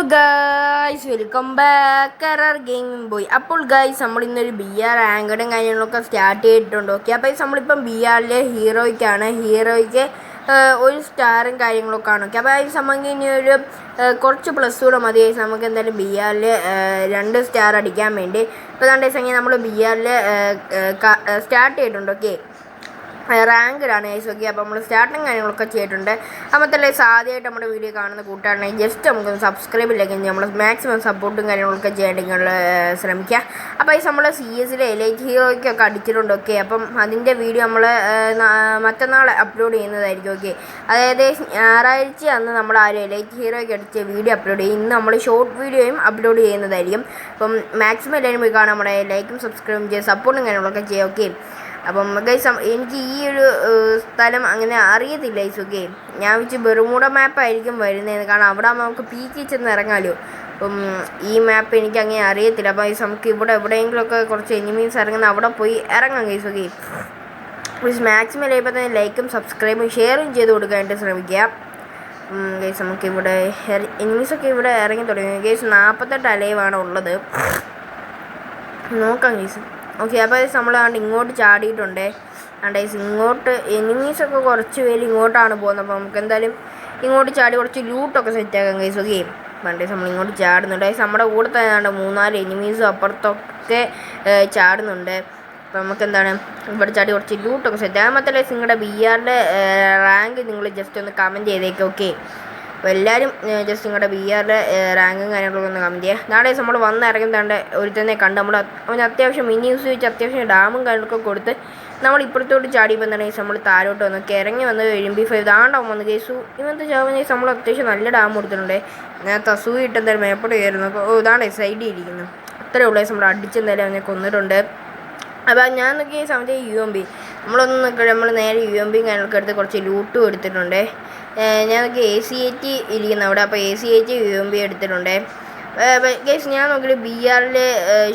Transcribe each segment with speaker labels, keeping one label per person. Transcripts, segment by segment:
Speaker 1: Guys welcome back R gaming boy. അപ്പോൾ guys നമ്മൾ ഇന്നൊരു ബി ആർ റാങ്കഡും കാര്യങ്ങളൊക്കെ സ്റ്റാർട്ട് ചെയ്തിട്ടുണ്ട്. ഓക്കെ, അപ്പോൾ നമ്മളിപ്പം ബി ആറിലെ ഹീറോയ്ക്ക് ഒരു സ്റ്റാറും കാര്യങ്ങളൊക്കെ ആണ്. ഓക്കെ, അപ്പോൾ നമുക്ക് ഇനി ഒരു കുറച്ച് പ്ലസ് കൂടെ മതി നമുക്ക് എന്തായാലും ബി ആറിൽ 2 സ്റ്റാർ അടിക്കാൻ വേണ്ടി. ഇപ്പോൾ രണ്ടു നമ്മൾ ബി ആറിൽ സ്റ്റാർട്ട് ചെയ്തിട്ടുണ്ട്. Okay, റാങ്ക്ഡാണ് guys. ഓക്കെ, അപ്പോൾ നമ്മൾ സ്റ്റാർട്ടിങ് കാര്യങ്ങളൊക്കെ ചെയ്തിട്ടുണ്ട്. അപ്പോഴത്തല്ലേ ആദ്യമായിട്ട് നമ്മുടെ വീഡിയോ കാണുന്ന കൂട്ടുകാരാണെങ്കിൽ ജസ്റ്റ് നമുക്കൊന്ന് സബ്സ്ക്രൈബിലേക്ക് നമ്മൾ മാക്സിമം സപ്പോർട്ടും കാര്യങ്ങളൊക്കെ ചെയ്യാൻ ശ്രമിക്കുക. അപ്പോൾ നമ്മൾ സി എസിലെ എലൈറ്റ് ഹീറോയ്ക്കൊക്കെ അടിച്ചിട്ടുണ്ട്. ഓക്കെ, അപ്പം അതിൻ്റെ വീഡിയോ നമ്മൾ മറ്റന്നാൾ അപ്ലോഡ് ചെയ്യുന്നതായിരിക്കും. ഓക്കെ, അതായത് ഞായറാഴ്ച അന്ന് നമ്മൾ എലൈറ്റ് ഹീറോയ്ക്ക് അടിച്ച വീഡിയോ അപ്ലോഡ് ചെയ്യും. ഇന്ന് നമ്മൾ ഷോർട്ട് വീഡിയോയും അപ്ലോഡ് ചെയ്യുന്നതായിരിക്കും. അപ്പം മാക്സിമം എല്ലാവരും പോയി കാണാൻ നമ്മുടെ ലൈക്കും സബ്സ്ക്രൈബും ചെയ്യുക, സപ്പോർട്ടും കാര്യങ്ങളൊക്കെ ചെയ്യുക. ഓക്കെ, അപ്പം ഗൈസ് എനിക്ക് ഈ ഒരു സ്ഥലം അങ്ങനെ അറിയത്തില്ല ഗൈസ്. ഓക്കെ, ഞാൻ വെച്ച് ബെർമുഡ മാപ്പായിരിക്കും വരുന്നത്, കാരണം അവിടെ നമുക്ക് പീക്കിൽ ചെന്ന് ഇറങ്ങാമല്ലോ. അപ്പം ഈ മാപ്പ് എനിക്ക് അങ്ങനെ അറിയത്തില്ല. അപ്പോൾ ഗൈസ് നമുക്ക് ഇവിടെ എവിടെയെങ്കിലുമൊക്കെ കുറച്ച് എനിമീസ് ഇറങ്ങുന്ന അവിടെ പോയി ഇറങ്ങാം ഗൈസ്. ഓക്കെ, പ്ലീസ് മാക്സിമം ലൈപ്പോൾ തന്നെ ലൈക്കും സബ്സ്ക്രൈബും ഷെയറും ചെയ്ത് കൊടുക്കാനായിട്ട് ശ്രമിക്കുക ഗൈസ്. നമുക്കിവിടെ എനിമീസൊക്കെ ഇവിടെ ഇറങ്ങി തുടങ്ങി ഗൈസ്. 48 അലൈവാണ് ഉള്ളത്, നോക്കാം ഗൈസ്. ഓക്കെ, അപ്പോൾ നമ്മൾ ഇങ്ങോട്ട് ചാടിയിട്ടുണ്ട്. ഇങ്ങോട്ട് എനിമീസൊക്കെ കുറച്ച് പേര് ഇങ്ങോട്ടാണ് പോകുന്നത്. അപ്പോൾ നമുക്ക് എന്തായാലും ഇങ്ങോട്ട് ചാടി കുറച്ച് ലൂട്ടൊക്കെ സെറ്റാക്കാം ഗൈസ്. ഓക്കെ, നമ്മൾ ഇങ്ങോട്ട് ചാടുന്നുണ്ട്. നമ്മുടെ കൂടെ തന്നെ 3-4 എനിമീസും അപ്പുറത്തൊക്കെ ചാടുന്നുണ്ട്. അപ്പോൾ നമുക്ക് എന്താണ് ഇവിടെ ചാടി കുറച്ച് ലൂട്ടൊക്കെ സെറ്റാക്കാം. മാത്രമല്ല നിങ്ങളുടെ ബി ആറിൻ്റെ റാങ്ക് നിങ്ങൾ ജസ്റ്റ് ഒന്ന് കമൻറ്റ് ചെയ്തേക്കാം. ഓക്കെ, അപ്പോൾ എല്ലാവരും ജസ്റ്റ് നിങ്ങളുടെ ബി ആറിൻ്റെ റാങ്കും കാര്യങ്ങളൊക്കെ ഒന്ന് കമൻറ്റ് ചെയ്യുക. നാളെ നമ്മൾ വന്നിറങ്ങുന്നതാണ്ട് ഒരുത്തന്നെ കണ്ട് അവന് അത്യാവശ്യം മിനി യൂസ് വെച്ച് അത്യാവശ്യം ഡാമും കാര്യങ്ങളൊക്കെ കൊടുത്ത് നമ്മൾ ഇപ്പുറത്തോട്ട് ചാടിയപ്പോൾ എന്താണ് നമ്മൾ താഴോട്ട് വന്ന് ഇറങ്ങി വന്ന് MP5 ദാണ്ടാവും വന്ന് കേസു. ഇവന്ത് ചാവുന്ന നമ്മൾ അത്യാവശ്യം നല്ല ഡാം കൊടുത്തിട്ടുണ്ട്. ഞാൻ തസൂയി ഇട്ട് എന്തായാലും മേപ്പോട്ട് കയറുന്നു. അപ്പോൾ ഇതാണ്ട് സൈഡിൽ ഇരിക്കുന്നു. അത്രയേ ഉള്ളൂ. നമ്മൾ അടിച്ചെന്തായാലും അവനെ കൊന്നിട്ടുണ്ട്. അപ്പോൾ ഞാൻ നോക്കിയ സമയത്ത് UMP നമ്മൾ നേരെ UMP കാര്യങ്ങളൊക്കെ എടുത്ത് കുറച്ച് ലൂട്ടും എടുത്തിട്ടുണ്ട്. ഞാൻ നോക്കി AC-8 ഇരിക്കുന്ന അവിടെ. അപ്പോൾ AC-8 UMP എടുത്തിട്ടുണ്ട് ഗൈസ്. ഞാൻ നോക്കിയിട്ട് ബി ആറിൽ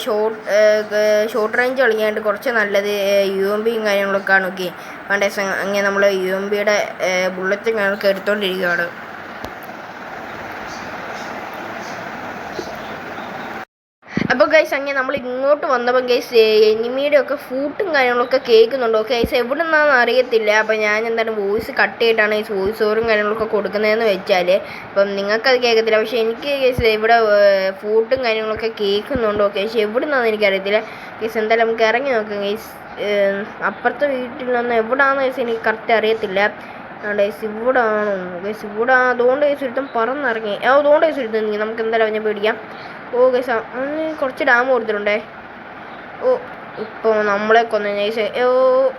Speaker 1: ഷോർട്ട് റേഞ്ച് കളിക്കാനായിട്ട് കുറച്ച് നല്ലത് UMP കാര്യങ്ങളൊക്കെ ആണ്. ഓക്കെ, പണ്ടേ അങ്ങനെ നമ്മൾ UMPയുടെ ബുള്ളറ്റും കാര്യങ്ങളൊക്കെ എടുത്തുകൊണ്ടിരിക്കുകയാണ്. അപ്പോൾ ഗൈസ് അങ്ങനെ നമ്മൾ ഇങ്ങോട്ട് വന്നപ്പോൾ ഗൈസ് എനിമിയുടെ ഒക്കെ ഫൂട്ടും കാര്യങ്ങളൊക്കെ കേൾക്കുന്നുണ്ട്. ഓക്കെ ഗൈസ്, എവിടെ നിന്നാണെന്ന് അറിയത്തില്ല. അപ്പോൾ ഞാൻ എന്തായാലും വോയിസ് കട്ട് ചെയ്തിട്ടാണ് ഈ വോയിസ് ഓവറും കാര്യങ്ങളൊക്കെ കൊടുക്കുന്നതെന്ന് വെച്ചാൽ അപ്പം നിങ്ങൾക്കത് കേൾക്കത്തില്ല. പക്ഷേ എനിക്ക് ഗൈസ് ഇവിടെ ഫൂട്ടും കാര്യങ്ങളൊക്കെ കേൾക്കുന്നുണ്ട്. ഓക്കെ, പക്ഷേ എവിടെ നിന്നാണെന്ന് എനിക്കറിയത്തില്ല ഗൈസ്. എന്തായാലും നമുക്ക് ഇറങ്ങി നോക്കാം ഗൈസ്. അപ്പുറത്തെ വീട്ടിൽ നിന്ന് എവിടെയാണെന്ന് ഗൈസ് എനിക്ക് കറക്റ്റ് അറിയത്തില്ല. ഗൈസ് ഇവിടെ ആണോ ഗൈസ്? ഇവിടെ അതുകൊണ്ട് ഗൈസ് ഒരുത്തം പറന്നിറങ്ങി. അതുകൊണ്ട് ഗൈസ് ഒരുത്തം നമുക്ക് എന്തായാലും അവനെ പേടിക്കാം. ഓ ഗൈസ് കുറച്ച് ഡാം കൊടുത്തിട്ടുണ്ടേ. ഓ ഇപ്പോൾ നമ്മളെ കൊന്ന ഗൈസ്.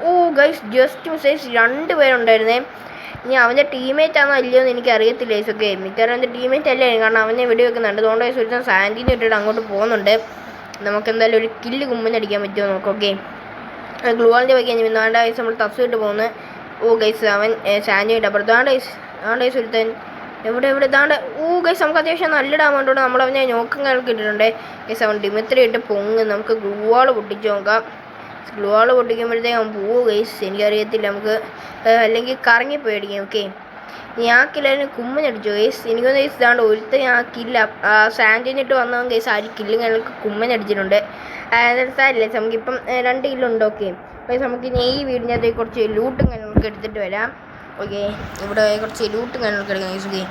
Speaker 1: ഓ ഗൈസ് ജസ്റ്റ് മിസ്സേജ് 2 പേരുണ്ടായിരുന്നേ. ഇനി അവൻ്റെ ടീമേറ്റ് ആണോ അല്ലയോ എന്ന് എനിക്ക് അറിയത്തില്ല ഗൈസ്. ഓക്കെ, മിക്കവാറും അവൻ്റെ ടീമേറ്റ് അല്ലേ, കാരണം അവനെ വെടി വെക്കുന്നുണ്ട്. അതുകൊണ്ട് ഗൈസ് ഒരുത്തം സാൻഡിനെ ഇട്ടിട്ട് അങ്ങോട്ട് പോകുന്നുണ്ട്. നമുക്ക് എന്തായാലും ഒരു കില്ല് കുമ്പിനടിക്കാൻ പറ്റുമോ നോക്കാം. ഓക്കെ, ഗ്ലൂവാളിൻ്റെ പോയി കഴിഞ്ഞാൽ നാണ്ട ഗൈസ് നമ്മൾ തസ് ഇട്ട് പോകുന്നത്. ഓ ഗൈസ് അവൻ സാൻഡിയായിട്ട് അപ്പുറത്ത് ഗൈസ് ഒരുത്തൻ എവിടെ ഇതാണ്ട്. ഓ ഗൈസ് നമുക്ക് അത്യാവശ്യം നല്ല ഡാം കൊണ്ടുകൊണ്ട് നമ്മളവനെ നോക്കും കാര്യങ്ങളൊക്കെ ഇട്ടിട്ടുണ്ട് ഗൈസ്. അവൻ ഡിമിത്രി ഇട്ട് പൊങ്ങ്. നമുക്ക് ഗ്ലൂവാൾ പൊട്ടിച്ച് നോക്കാം. ഗ്ലൂവാൾ പൊട്ടിക്കുമ്പോഴത്തേക്ക് അവൻ പോവും ഗൈസ്. എനിക്കറിയത്തില്ല, നമുക്ക് അല്ലെങ്കിൽ കറങ്ങിപ്പോയി അടിക്കാം. ഓക്കെ, ഞാൻ കില്ലാനും കുമ്മനടിച്ചു ഗൈസ്. എനിക്കൊന്ന് ഗൈസ് ഇതാണ്ട് ഒരുത്ത ഞാൻ കില്ല സാൻഡിനിട്ട് വന്നവൻ ഗൈസ് 6 കില്ലും കാര്യങ്ങൾക്ക് കുമ്മനടിച്ചിട്ടുണ്ട്. സാരില്ല, നമുക്കിപ്പം 2 കില്ലുണ്ട്. ഓക്കെ ഗൈസ്, നമുക്ക് ഇനി ഈ വീടിനകത്തേക്ക് കുറച്ച് ലൂട്ടും കാര്യങ്ങളൊക്കെ എടുത്തിട്ട് വരാം. ഓക്കെ, ഇവിടെ കുറച്ച് ലൂട്ടും കാര്യങ്ങളൊക്കെ എടുക്കാം ഗൈസ്. ഓക്കെ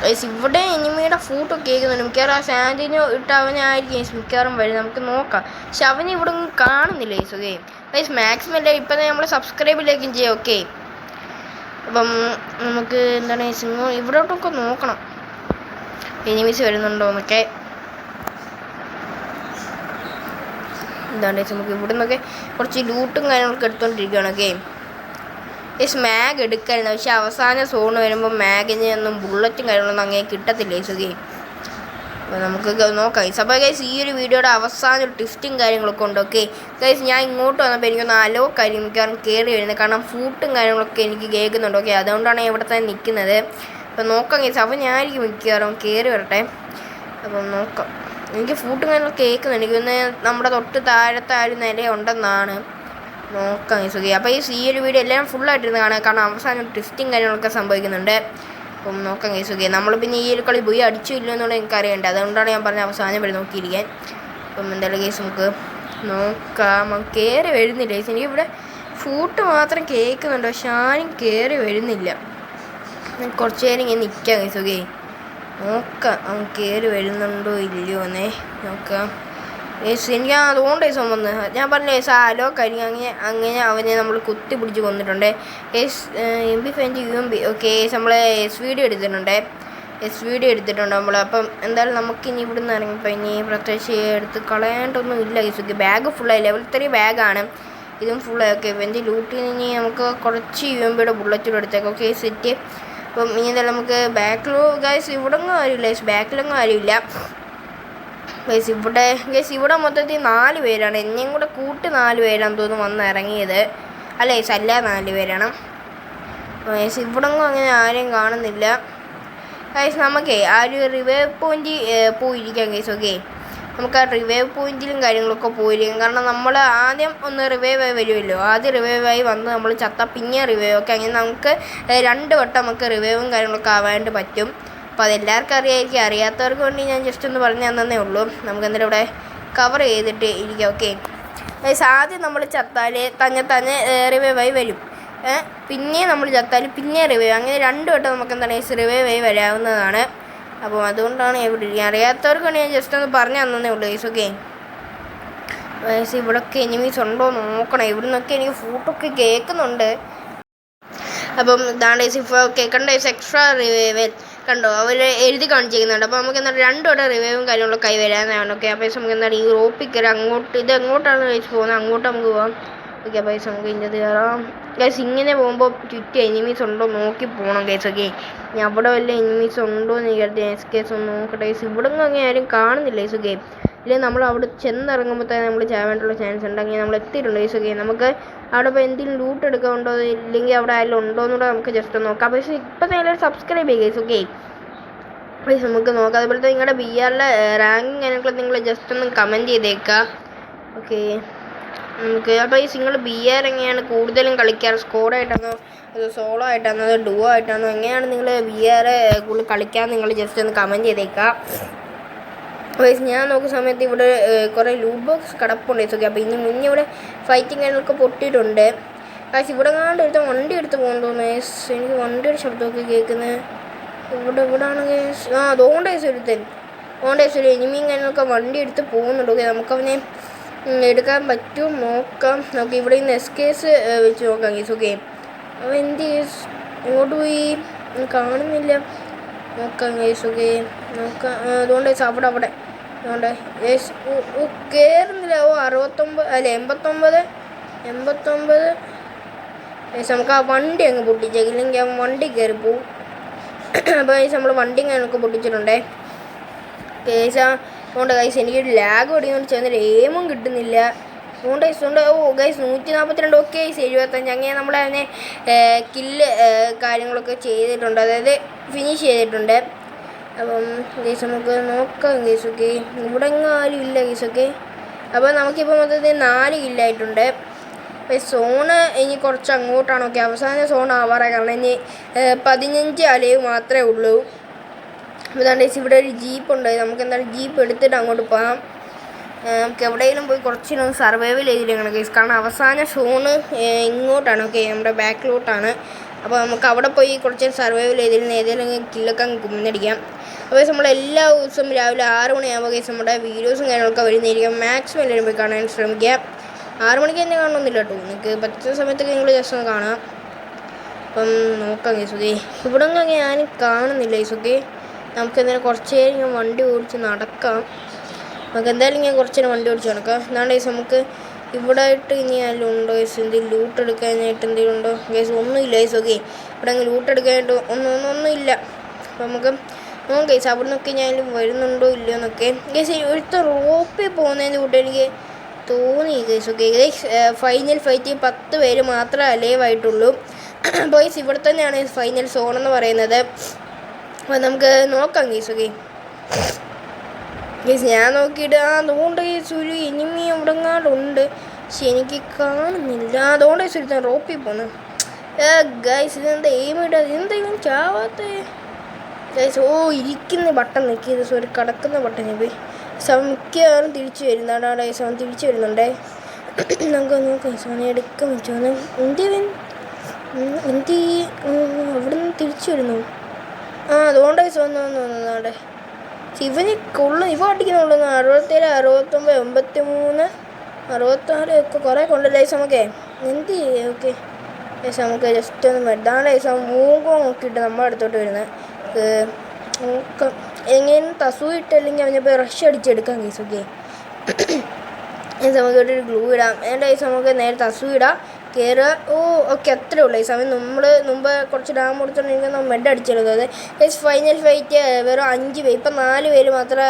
Speaker 1: ഗൈസ്, ഇവിടെ എനിമിയുടെ ഫൂട്ടൊക്കെ കേൾക്കുന്നുണ്ട്. മിക്കവാറും ആ സാൻഡിന് ഇട്ട് അവനായിരിക്കും ഗൈസ് മിക്കവാറും വരും. നമുക്ക് നോക്കാം. പക്ഷെ അവനെ ഇവിടെ ഒന്നും കാണുന്നില്ല ഗൈസ്. ഓക്കെ ഗൈസ്, മാക്സിമം അല്ലേ ഇപ്പം തന്നെ നമ്മൾ സബ്സ്ക്രൈബിലേക്കും ചെയ്യാം. ഓക്കെ, അപ്പം നമുക്ക് എന്താണ് ഗൈസ് ഇവിടോട്ടൊക്കെ നോക്കണം എനിമീസ് വരുന്നുണ്ടോ എന്നൊക്കെ. എന്താണ് ഗൈസ് നമുക്ക് ഇവിടെ നിന്നൊക്കെ കുറച്ച് ലൂട്ടും കാര്യങ്ങളൊക്കെ എടുത്തുകൊണ്ടിരിക്കുകയാണ്. Okay guys, മാഗ് എടുക്കായിരുന്നു. പക്ഷെ അവസാന സോൺ വരുമ്പോൾ മാഗിന് ഒന്നും ബുള്ളറ്റും കാര്യങ്ങളൊന്നും അങ്ങനെ കിട്ടത്തില്ല ഗൈസ്. ഓക്കെ, അപ്പോൾ നമുക്ക് നോക്കാം ഗൈസ്. അപ്പോൾ ഗൈസ് ഈ ഒരു വീഡിയോയുടെ അവസാനം ഒരു ട്വിസ്റ്റും കാര്യങ്ങളൊക്കെ ഉണ്ട്. ഓക്കെ ഗൈസ്, ഞാൻ ഇങ്ങോട്ട് വന്നപ്പോൾ എനിക്കൊന്ന് അലോ കാര്യം മിക്കവാറും കയറി വരുന്നത്, കാരണം ഫൂട്ടും കാര്യങ്ങളൊക്കെ എനിക്ക് കേൾക്കുന്നുണ്ട്. ഓക്കെ, അതുകൊണ്ടാണ് ഞാൻ ഇവിടെ തന്നെ നിൽക്കുന്നത്. അപ്പോൾ നോക്കാം ഗൈസ്. അപ്പോൾ ഞാനായിരിക്കും മിക്കവാറും കയറി വരട്ടെ. അപ്പം നോക്കാം. എനിക്ക് ഫൂട്ടും കാര്യങ്ങളൊക്കെ കേൾക്കുന്നുണ്ട്. എനിക്കൊന്ന് നമ്മുടെ തൊട്ട് താഴത്തെ ഒരു നില ഉണ്ടെന്നാണ്. നോക്കാം ഗൈസ്. ഓക്കെ, അപ്പോൾ ഈ ഒരു വീഡിയോ എല്ലാം ഫുള്ളായിട്ടിരുന്ന് കാണാം, കാരണം അവസാനം ട്വിസ്റ്റും കാര്യങ്ങളൊക്കെ സംഭവിക്കുന്നുണ്ട്. അപ്പം നോക്കാം ഗൈസ്. ഓക്കെ, നമ്മൾ പിന്നെ ഈ ഒരു കളി പോയി അടിച്ചില്ല എന്നുള്ളത് എനിക്കറിയണ്ട, അതുകൊണ്ടാണ് ഞാൻ പറഞ്ഞ അവസാനം വരെ നോക്കിയിരിക്കാൻ. അപ്പം എന്തായാലും ഗൈസ് നമുക്ക് നോക്കാം. കയറി വരുന്നില്ല ഗൈസ്. എനിക്കിവിടെ ഫൂട്ട് മാത്രം കേൾക്കുന്നുണ്ട്, പക്ഷെ ആരും കയറി വരുന്നില്ല. കുറച്ച് നേരം ഇങ്ങനെ നിൽക്കാം ഗൈസ്. ഓക്കെ, നോക്കാം അവൻ കയറി വരുന്നുണ്ടോ ഇല്ലയോ എന്നേ നോക്കാം ഗൈസ്. എനിക്ക് അതുകൊണ്ട് ഗൈസ് വന്ന് ഞാൻ പറഞ്ഞ ഗൈസ് ആലോ കഴിഞ്ഞ് അങ്ങനെ അവനെ നമ്മൾ കുത്തി പിടിച്ച് കൊന്നിട്ടുണ്ട് guys. MP5 UMP. Okay guys, നമ്മൾ SVD എടുത്തിട്ടുണ്ട് നമ്മൾ. അപ്പം എന്തായാലും നമുക്കിനി ഇവിടെ നിന്ന് ഇറങ്ങിയപ്പോൾ ഇനി പ്രത്യേകിച്ച് എടുത്ത് കളയാണ്ടൊന്നും ഇല്ല ഗൈസ്. ഓക്കെ, ബാഗ് ഫുള്ളായി, ലെവൽ 3 ബാഗാണ്, ഇതും ഫുള്ളായി. ഓക്കെ, ഇവൻ്റെ ലൂട്ടിൽ നിന്ന് നമുക്ക് കുറച്ച് UMPയുടെ ബുള്ളറ്റും എടുത്തേക്കാം. Okay set. അപ്പം ഇനി എന്തായാലും നമുക്ക് ബാക്കിലോ ഗൈസ് ഇവിടെങ്ങും ആരുമില്ല ഗൈസ്, ബാക്കിലൊന്നും ആരുമില്ല ഗൈസ്. ഇവിടെ മൊത്തത്തിൽ 4 പേരാണ്, എന്നെയും കൂടെ കൂട്ടി 4 പേരാണെന്ന് തോന്നുന്നു വന്ന് ഇറങ്ങിയത്. അല്ല ഗൈസ്, അല്ല 4 പേരാണ് ഗൈസ്. ഇവിടെങ്ങും അങ്ങനെ ആരെയും കാണുന്നില്ല ഗൈസ്. നമുക്കേ ആ ഒരു റിവൈവ് പോയിന്റ് പോയിരിക്കാം ഗൈസ്. ഓക്കെ, നമുക്ക് ആ റിവൈവ് പോയിന്റിലും കാര്യങ്ങളൊക്കെ പോയിരിക്കും. കാരണം നമ്മൾ ആദ്യം ഒന്ന് റിവൈവായി വരുമല്ലോ, ആദ്യം റിവൈവായി വന്ന് നമ്മൾ ചത്ത പിന്നെ റിവൈവ്. ഒക്കെ അങ്ങനെ നമുക്ക് 2 വട്ടം നമുക്ക് റിവൈവും കാര്യങ്ങളൊക്കെ ആവാണ്ട് പറ്റും. അപ്പോൾ അതെല്ലാവർക്കും അറിയാമായിരിക്കും, അറിയാത്തവർക്ക് വേണ്ടി ഞാൻ ജസ്റ്റ് ഒന്ന് പറഞ്ഞു തന്നേ ഉള്ളൂ. നമുക്ക് എന്തായാലും ഇവിടെ കവർ ചെയ്തിട്ട് ഇരിക്കാം. ഓക്കെ ഗൈസ്, ആദ്യം നമ്മൾ ചത്താൽ തന്നെ റിവൈവായി വരും, പിന്നെ നമ്മൾ ചത്താൽ പിന്നെ റിവൈവ്, അങ്ങനെ 2 വട്ടം നമുക്ക് എന്താണ് ഗൈസ് റിവൈവായി വരാവുന്നതാണ്. അപ്പോൾ അതുകൊണ്ടാണ് ഇവിടെ ഇരിക്കുക. അറിയാത്തവർക്ക് വേണ്ടി ഞാൻ ജസ്റ്റ് ഒന്ന് പറഞ്ഞു തന്നേ ഉള്ളൂ ഗൈസ്. ഓക്കെ ഗൈസ്, ഇവിടെയൊക്കെ എനിമീസ് ഉണ്ടോ നോക്കണം. ഇവിടെ നിന്നൊക്കെ എനിക്ക് ഫൂട്ടൊക്കെ കേൾക്കുന്നുണ്ട്. അപ്പം ഇതാണ് ഗൈസ് ഇപ്പോൾ കേൾക്കേണ്ട ഗൈസ് എക്സ്ട്രാ റിവൈവൽ കണ്ടോ അവർ എഴുതി കാണിച്ചിരിക്കുന്നുണ്ട്. അപ്പോൾ നമുക്ക് എന്താണ് 2 വട്ടം റിവൈവും കാര്യങ്ങളൊക്കെ ആയി വരാനാണ്. ഓക്കെ, അപ്പോൾ നമുക്ക് എന്താണ് ഈ റോപ്പിൽ കയറി അങ്ങോട്ട്, ഇത് എങ്ങോട്ടാണ് ഗൈസ് പോകുന്നത്, അങ്ങോട്ട് നമുക്ക് പോകാം. ഓക്കെ അപ്പോൾ നമുക്ക് ഇതിൻ്റെ കയറാം ഗൈസ്. ഇങ്ങനെ പോകുമ്പോൾ ചുറ്റും എനിമീസ് ഉണ്ടോ നോക്കി പോകണം ഗൈസ്. ഓക്കെ, ഞാൻ അവിടെ വല്ല എനിമീസ് ഉണ്ടോ എന്ന് കരുതി SKS ഒന്ന് നോക്കട്ടെ ഗൈസ്. ഇവിടെ ഒന്നും അങ്ങനെ ആരും കാണുന്നില്ല ഗൈസ്. ഓക്കെ, ഇല്ലെങ്കിൽ നമ്മൾ അവിടെ ചെന്നിറങ്ങുമ്പോൾ തന്നെ നമ്മൾ ചാവേണ്ടുള്ള ചാൻസ് ഉണ്ട്. അങ്ങനെ നമ്മൾ എത്തിയിട്ടുണ്ട് ഗൈസ്. ഓക്കെ, നമുക്ക് അവിടെ ഇപ്പോൾ എന്തെങ്കിലും ലൂട്ട് എടുക്കാനുണ്ടോ ഇല്ലെങ്കിൽ അവിടെ ആരെങ്കിലും ഉണ്ടോ എന്നുകൂടെ നമുക്ക് ജസ്റ്റ് നോക്കാം. പക്ഷേ ഇപ്പം തന്നെ എല്ലാവരും സബ്സ്ക്രൈബ് ചെയ്യുക ഗൈസ്. ഓക്കെ ഗൈസ്, നമുക്ക് നോക്കാം. അതുപോലെ നിങ്ങളുടെ BRലെ റാങ്കിങ് അതിനൊക്കെ നിങ്ങൾ ജസ്റ്റ് ഒന്ന് കമൻറ്റ് ചെയ്തേക്കാം. ഓക്കെ, നമുക്ക് അപ്പോൾ ഈ നിങ്ങൾ BR എങ്ങനെയാണ് കൂടുതലും കളിക്കാറ്, സ്ക്വാഡായിട്ടാണോ അതോ സോളോ ആയിട്ടാണോ അതോ ഡുവോ ആയിട്ടാണോ, എങ്ങനെയാണ് നിങ്ങൾ BR കൂടുതൽ കളിക്കാൻ നിങ്ങൾ ജസ്റ്റ് ഒന്ന് കമൻറ്റ് ചെയ്തേക്കാം. വൈസ് ഞാൻ നോക്കുന്ന സമയത്ത് ഇവിടെ കുറേ ലൂട്ട് ബോക്സ് കിടപ്പുണ്ട്. ഓക്കെ, അപ്പോൾ ഇനി മുന്നേ ഇവിടെ ഫൈറ്റിംഗ് കാര്യങ്ങളൊക്കെ പൊട്ടിയിട്ടുണ്ട് ഗൈസ്. ഇവിടെ കണ്ട് എടുത്ത വണ്ടി എടുത്ത് പോകുന്നു തോന്നുന്നു. എനിക്ക് വണ്ടിയുടെ ശബ്ദമൊക്കെ കേൾക്കുന്നത് ഇവിടാണ് ഗൈസ്. അതുകൊണ്ട് ഗൈസ് ഒരു എനിമിയും കാര്യങ്ങളൊക്കെ വണ്ടി എടുത്ത് പോകുന്നുണ്ട്. ഓക്കെ, നമുക്കവനെ എടുക്കാൻ പറ്റും നോക്കാം. നമുക്ക് ഇവിടെ നിന്ന് SKS വെച്ച് നോക്കാം ഗൈസ്. ഓക്കെ, അവൻ എന്ത് ഗൈസ് ഇങ്ങോട്ട് പോയി കാണുന്നില്ല, നോക്കാം ഗൈസ്. ഓക്കെ നോക്കാം. അതുകൊണ്ട് ഗൈസ് അവിടെ അതുകൊണ്ട് ഗൈസ് കയറുന്നില്ല. 69 അല്ല 89 ഗൈസ്. നമുക്ക് ആ വണ്ടി അങ്ങ് പൊട്ടിച്ചേക്കില്ലെങ്കിൽ അവൻ വണ്ടി കയറി പോവും. അപ്പോൾ ഗൈസ് നമ്മൾ വണ്ടി അങ്ങനെയൊക്കെ പൊട്ടിച്ചിട്ടുണ്ടേ ഗൈസ്. അതുകൊണ്ട് ഗൈസ് എനിക്കൊരു ലാഗ് ഓടിക്കൊണ്ട് ചെന്നിട്ട് എയിമും കിട്ടുന്നില്ല. അതുകൊണ്ട് ഗൈസ് ഗൈസ് 142. Okay guys 75. അങ്ങനെ നമ്മളതിനെ കില്ല് കാര്യങ്ങളൊക്കെ ചെയ്തിട്ടുണ്ട്, അതായത് ഫിനിഷ് ചെയ്തിട്ടുണ്ട്. അപ്പം ഗൈസ് നമുക്ക് നോക്കാം ഗൈസ്. ഓക്കെ, ഇവിടെ ആരും ഇല്ല ഗൈസ്. ഓക്കെ, അപ്പോൾ നമുക്കിപ്പോൾ മൊത്തത്തിൽ 4 കില്ലായിട്ടുണ്ട്. അപ്പോൾ സോണ് ഇനി കുറച്ച് അങ്ങോട്ടാണ്. ഓക്കെ, അവസാന സോൺ ആവാറായി, കാരണം ഇനി 15 അലവ് മാത്രമേ ഉള്ളൂ. അപ്പോൾ ഇതാണ്ട് ഗൈസ് ഇവിടെ ഒരു ജീപ്പ് ഉണ്ട്, നമുക്ക് എന്താണ് ജീപ്പ് എടുത്തിട്ട് അങ്ങോട്ട് പോകാം. നമുക്ക് എവിടെയെങ്കിലും പോയി കുറച്ചിനും സർവൈവൽ ചെയ്തിരിക്കണം ഗൈസ്, കാരണം അവസാന സോണ് ഇങ്ങോട്ടാണ്. ഓക്കെ, നമ്മുടെ ബാക്കിലോട്ടാണ്. അപ്പോൾ നമുക്ക് അവിടെ പോയി കുറച്ച് സർവൈവൽ ചെയ്തിരുന്ന ഏതെങ്കിലും കില്ലൊക്കെ കുന്നടിക്കാം. അപ്പോൾ നമ്മൾ എല്ലാ ദിവസവും രാവിലെ 6 മണിയാകുമ്പോൾ ഗൈസ് നമ്മുടെ വീഡിയോസും കാര്യങ്ങളൊക്കെ വരുന്നതായിരിക്കും. മാക്സിമം എല്ലാവരും പോയി കാണാൻ ശ്രമിക്കുക. 6 മണിക്ക് തന്നെ കാണണമെന്നില്ല കേട്ടോ, നിങ്ങൾക്ക് പറ്റുന്ന സമയത്തൊക്കെ നിങ്ങൾ ജസ്റ്റ് ഒന്ന് കാണാം. അപ്പം നോക്കാം ഗൈസ്. ഓക്കെ, ഇവിടെ അങ്ങനെ ആരും കാണുന്നില്ല ഗൈസ്. ഓക്കെ, നമുക്ക് എന്തായാലും കുറച്ച് നേരം ഇങ്ങനെ വണ്ടി ഓടിച്ച് നടക്കാം. നമുക്ക് എന്തായാലും ഇങ്ങനെ കുറച്ച് നേരം വണ്ടി ഓടിച്ച് നടക്കാം. എന്നാണ് ഗൈസ് നമുക്ക് ഇവിടെ ആയിട്ട് ഇനി ആരും ഉണ്ടോ ഗൈസ്, എന്തെങ്കിലും ലൂട്ട് എടുക്കാനായിട്ട് എന്തെങ്കിലും ഉണ്ടോ ഗൈസ്? ഒന്നുമില്ല ഗൈസ്. ഓക്കെ, ഇവിടെ അങ്ങ് ലൂട്ട് എടുക്കാനായിട്ട് ഒന്നുമില്ല. അപ്പോൾ നമുക്ക് നോക്കാം ഗൈസ് അവിടെ നിന്നൊക്കെ ഞാൻ വരുന്നുണ്ടോ ഇല്ലയോ എന്നൊക്കെ ഗൈസ്. ഒരുത്ത റോപ്പിൽ പോകുന്നതിൻ്റെ കൂട്ട് എനിക്ക് തോന്നി guys. Okay guys, final fight 10 പേര് മാത്രമേ അലൈവായിട്ടുള്ളൂ. അപ്പോൾ ഗൈസ് ഇവിടെ തന്നെയാണ് ഫൈനൽ സോൺ എന്ന് പറയുന്നത്. അപ്പോൾ നമുക്ക് നോക്കാം ഗൈസ്. ഓക്കെ ഗൈസ്, ഞാൻ നോക്കിയിട്ട് അതുകൊണ്ട് ഗൈസ് ഒരു എനിമി എവിടെങ്ങാണ്ടുണ്ട്, പക്ഷെ എനിക്ക് കാണുന്നില്ല. അതുകൊണ്ട് ഗൈസ് ഒരുത്താൻ റോപ്പിൽ പോകണം ഗൈസ്. ഇതെന്താ എയിം ഇടാതെ, എന്താ ഇവൻ ചാവാത്ത ഗൈസ് ഓ ഇരിക്കുന്ന ബട്ടൺ നിൽക്കിയത് സോറി കിടക്കുന്ന ബട്ടൺ പോയി സമയം മിക്കവാറും തിരിച്ചു വരുന്നതാണ് അവിടെ സമയം തിരിച്ചു വരുന്നുണ്ടേ നമുക്ക് നോക്കാം സമയം എടുക്കാൻ പറ്റുമോ എന്ത് അവിടെ നിന്ന് തിരിച്ചു വരുന്നു അതുകൊണ്ട് അവിടെ ഇവന് ഇവ അടിക്കുന്നുള്ളൂ 67 69 83 66 ഒക്കെ കുറേ കൊണ്ട് ലൈസ് നമുക്കേ എന്ത് ഓക്കെ ലൈസ് നമുക്ക് ജസ്റ്റ് ഒന്ന് മെഡാണ് ലൈസ് മൂങ്ങോ നോക്കിയിട്ട് നമ്മുടെ അടുത്തോട്ട് വരുന്നത് നോക്കാം എങ്ങനെ തസു ഇട്ടല്ലെങ്കിൽ അവനെ പോയി റഷ് അടിച്ചെടുക്കാം കേസ് ഓക്കെ നമുക്ക് ഒരു ഗ്ലൂ ഇടാം എൻ്റെ കേസ് നമുക്ക് നേരെ തസു ഇടാം കയറുക ഓക്കെ അത്രേ ഉള്ളൂ ഈ സമയം നമ്മൾ മുമ്പ് കുറച്ച് ഡാം കൊടുത്തിട്ടുണ്ടെങ്കിൽ നമ്മൾ മെഡ് അടിച്ചെടുത്തത് കേസ് ഫൈനൽ ഫൈറ്റ് വെറും 5 പേര് ഇപ്പം 4 പേര് മാത്രമേ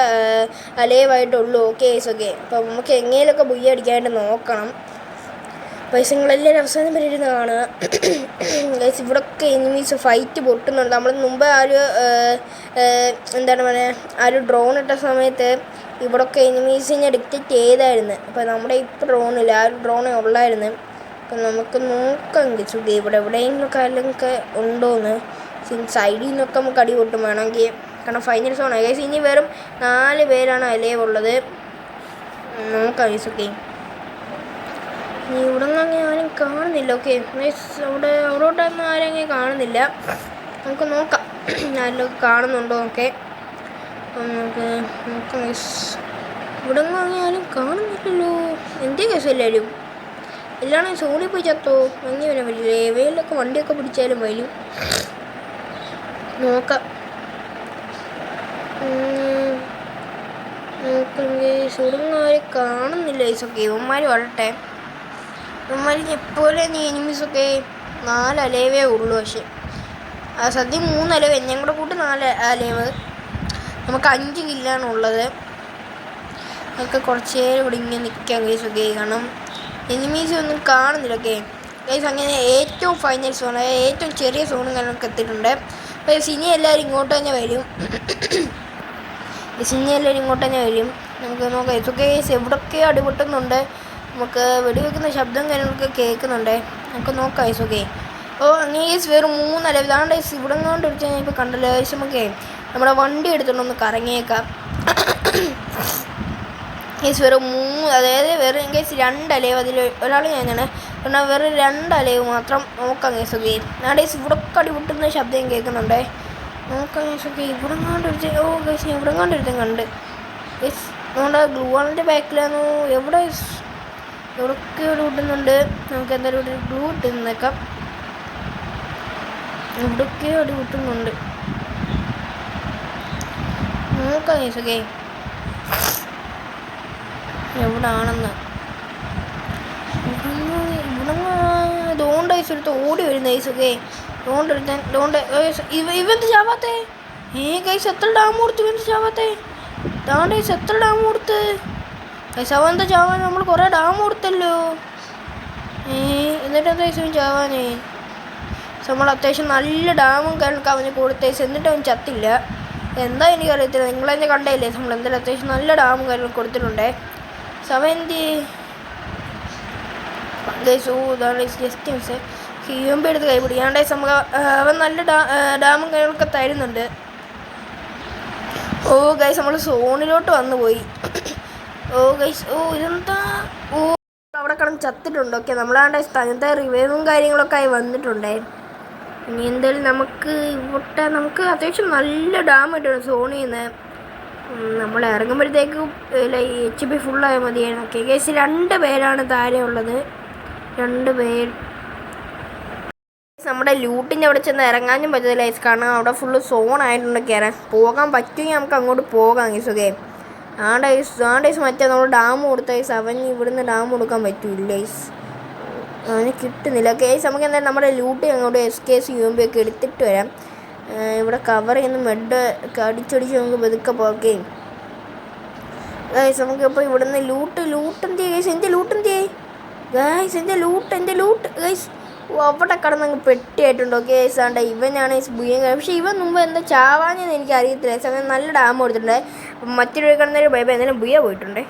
Speaker 1: അലൈവായിട്ടുള്ളൂ ഓക്കെ കേസ് ഓക്കെ അപ്പം നമുക്ക് എങ്ങനെയൊക്കെ ബുയ്യ അടിക്കാനായിട്ട് നോക്കണം പൈസങ്ങളെല്ലാവരും അവസാനം വരെ ഇരുന്ന് കാണുക ഗൈസ് ഇവിടെയൊക്കെ എനിമീസ് ഫൈറ്റ് പൊട്ടുന്നുണ്ട് നമ്മൾ മുമ്പ് എന്താണ് പറയുക ഡ്രോൺ ഇട്ട സമയത്ത് ഇവിടെയൊക്കെ എനിമീസിനെ ഡിക്റ്റേറ്റ് ചെയ്തായിരുന്നു അപ്പോൾ നമ്മുടെ ഇപ്പോൾ ഡ്രോണില്ല ഡ്രോണേ ഉള്ളായിരുന്നു അപ്പം നമുക്ക് നോക്കാം ഗൈസ് ഇവിടെ എവിടെയെങ്കിലുമൊക്കെ അല്ലെങ്കിൽ ഉണ്ടോയെന്ന് സൈഡിൽ നിന്നൊക്കെ നമുക്ക് അടി പൊട്ടും വേണമെങ്കിൽ കാരണം ഫൈനൽ സോൺ ഗൈസ് ഇനി വെറും 4 പേരാണ് അലൈവ് ഉള്ളത് നോക്കാം ഗൈസ് ഓക്കെ ഇവിടെ നിന്ന് അങ്ങനെ ആരും കാണുന്നില്ല ഓക്കെ അവിടെ അവിടോട്ടൊന്നും ആരും അങ്ങനെ കാണുന്നില്ല നമുക്ക് നോക്കാം ആരെങ്കിലും കാണുന്നുണ്ടോ ഓക്കെ നമുക്ക് നോക്കാം ഇവിടെ നിന്ന് അങ്ങനെ ആരും കാണുന്നില്ലല്ലോ എന്തേ കേസ് എല്ലാവരും എല്ലാണെങ്കിൽ സോണിൽ പോയി ചത്തോ അങ്ങനെ വരാൻ പറ്റില്ല ഏവയിലൊക്കെ വണ്ടിയൊക്കെ പിടിച്ചാലും വരും നോക്കാം നോക്കെങ്കിൽ സുടുന്ന ആരും കാണുന്നില്ല ഈസൊക്കെ ഇവന്മാർ വരട്ടെ ഇവന്മാർ എപ്പോലെ എനിമീസൊക്കെ 4 അലൈവേ ഉള്ളൂ പക്ഷെ സദ്യം 3 അലൈവ് എന്നെ കൂടെ കൂട്ടി 4 അലൈവ് നമുക്ക് 5 കില്ലാണ് ഉള്ളത് അതൊക്കെ കുറച്ച് നേരം ഇവിടെ ഇങ്ങനെ നിൽക്കാം ഗൈസൊക്കെ കാരണം എനിമീസ് ഒന്നും കാണുന്നില്ല ഓക്കെ ഗൈസ് അങ്ങനെ ഏറ്റവും ഫൈനൽ സോൺ ഏറ്റവും ചെറിയ സോണും കാര്യങ്ങളൊക്കെ എത്തിയിട്ടുണ്ട് അപ്പോൾ സിനി എല്ലാവരും ഇങ്ങോട്ട് തന്നെ വരും നമുക്ക് നോക്കാം ഇതൊക്കെ എവിടെയൊക്കെ അടിപൊട്ടുന്നുണ്ട് നമുക്ക് വെടിവെക്കുന്ന ശബ്ദം കാര്യങ്ങളൊക്കെ കേൾക്കുന്നുണ്ട് നമുക്ക് നോക്കാം ഐസൊക്കെ അങ്ങനെ വെറും 3 അലൈവ് ഇതാണ്ട് ഇവിടെ കൊണ്ട് എടുത്ത് ഞാൻ ഇപ്പോൾ കണ്ടല്ലോ ഐസ് നമുക്ക് നമ്മുടെ വണ്ടി എടുത്തിട്ടൊന്ന് കറങ്ങിയേക്കാം കേസ് വെറും 3 അതായത് വെറും കേസ് 2 അലൈവ് അതിൽ ഒരാൾ ഞാനാണ് എന്നാൽ വെറും 2 അലൈവ് മാത്രം നോക്കാം കേസ് ഓക്കെ നാടേസ് ഇവിടെ അടിപൊട്ടുന്ന ശബ്ദം കേൾക്കുന്നുണ്ടേ നോക്കാം കേസ് ഓക്കെ ഇവിടെ കണ്ടെടുത്ത് കേസ് ഇവിടെ കണ്ടെടുത്തും കണ്ട് കേസ് നമ്മുടെ ഗ്ലൂ വാളിൻ്റെ ബാക്കിലാണ് എവിടെയൊക്കെ ഇവിടെ വിട്ടുന്നുണ്ട് നമുക്ക് എന്തായാലും ഇവിടെ ഗ്ലൂ ഇട്ട് നിന്നേക്കാം എവിടെയൊക്കെ അടി വിട്ടുന്നുണ്ട് നോക്കാം കേസ് ഓക്കെ എവിടാണെന്ന് ഇവിടെ ഐസെടുത്ത് ഓടി വരുന്ന ഐസൊക്കെ ഇവന്ത് ചാവാത്തേ കൈസ് എത്ര ഡാം കൊടുത്ത് ഇവന്ത് ചാവാത്തേ ഐസ് എത്ര ഡാം കൊടുത്ത് കൈസ് അവന്താ ചാവാൻ നമ്മൾ കുറേ ഡാം കൊടുത്തല്ലോ എന്നിട്ട് എന്താ ഐസും ചാവാനേ നമ്മൾ അത്യാവശ്യം നല്ല ഡാമും കാര്യങ്ങളൊക്കെ അവന് കൊടുത്തേസ് എന്നിട്ട് അവൻ ചത്തില്ല എന്താ എനിക്കറിയത്തില്ല നിങ്ങളെന്നെ കണ്ടല്ലേ നമ്മൾ എന്തായാലും അത്യാവശ്യം നല്ല ഡാമും കാര്യങ്ങളൊക്കെ കൊടുത്തിട്ടുണ്ടേ സെവൻറ്റി ജസ്റ്റ് ഹ്യൂമ്പ് എടുത്ത് കൈപിടിക്കാണ്ട് നമുക്ക് അവൻ നല്ല ഡാമും കാര്യങ്ങളൊക്കെ തരുന്നുണ്ട് ഗൈസ് നമ്മൾ സോണിലോട്ട് വന്നു പോയി ഗൈസ് ഇതെന്താ അവിടെ കിടന്ന് ചത്തിട്ടുണ്ട് ഓക്കെ നമ്മളാണ്ട് സ്ഥലത്തെ റിവൈവും കാര്യങ്ങളൊക്കെ ആയി വന്നിട്ടുണ്ടേ ഇനി എന്തായാലും നമുക്ക് അത്യാവശ്യം നല്ല ഡാം കിട്ടും സോണിൽ നിന്ന് നമ്മൾ ഇറങ്ങുമ്പോഴത്തേക്കും HP ഫുള്ളായാൽ മതിയായിരുന്നു ഓക്കെ കേസ് 2 പേരാണ് താഴെ ഉള്ളത് 2 പേർ നമ്മുടെ ലൂട്ടിൻ്റെ അവിടെ ചെന്ന് ഇറങ്ങാനും പറ്റത്തില്ല ഗൈസ് കാരണം അവിടെ ഫുള്ള് സോൺ ആയിട്ടുണ്ട് കയറാൻ പോകാൻ പറ്റുമെങ്കിൽ നമുക്ക് അങ്ങോട്ട് പോകാം ഗൈസ് ഓക്കെ ആണ്ടൈസ് മറ്റേ നമ്മൾ ഡാം കൊടുത്ത ഗൈസ് അവന് ഇവിടുന്ന് ഡാം കൊടുക്കാൻ പറ്റൂല ഗൈസ് അവന് കിട്ടുന്നില്ല ഗൈസ് നമുക്ക് എന്തായാലും നമ്മുടെ ലൂട്ടി അങ്ങോട്ട് SKS UMP ഒക്കെ എടുത്തിട്ട് വരാം ഇവിടെ കവർ ചെയ്യുന്ന മെഡ് അടിച്ചടിച്ച് നമുക്ക് പതുക്കെ പോകേ ഗൈസ് നമുക്കിപ്പോൾ ഇവിടുന്ന് ലൂട്ട് എന്ത് ഗൈസ് എൻ്റെ ലൂട്ട് എന്ത് ഗൈസ് എൻ്റെ ലൂട്ട് ഗൈസ് അവിടെ കിടന്നങ്ങ് പെട്ടിയായിട്ടുണ്ടോ ഗൈസ് ആണ്ട ഇവനാണ് ബുയ്യം പക്ഷേ ഇവൻ മുമ്പ് എന്താ ചാവാനെന്ന് എനിക്ക് അറിയത്തില്ല ഗൈസ് അങ്ങനെ നല്ല ഡാം കൊടുത്തിട്ടുണ്ട് അപ്പം മറ്റൊരു കിടന്നൊരു ബൈബ എന്തായാലും ബുയ്യ പോയിട്ടുണ്ട്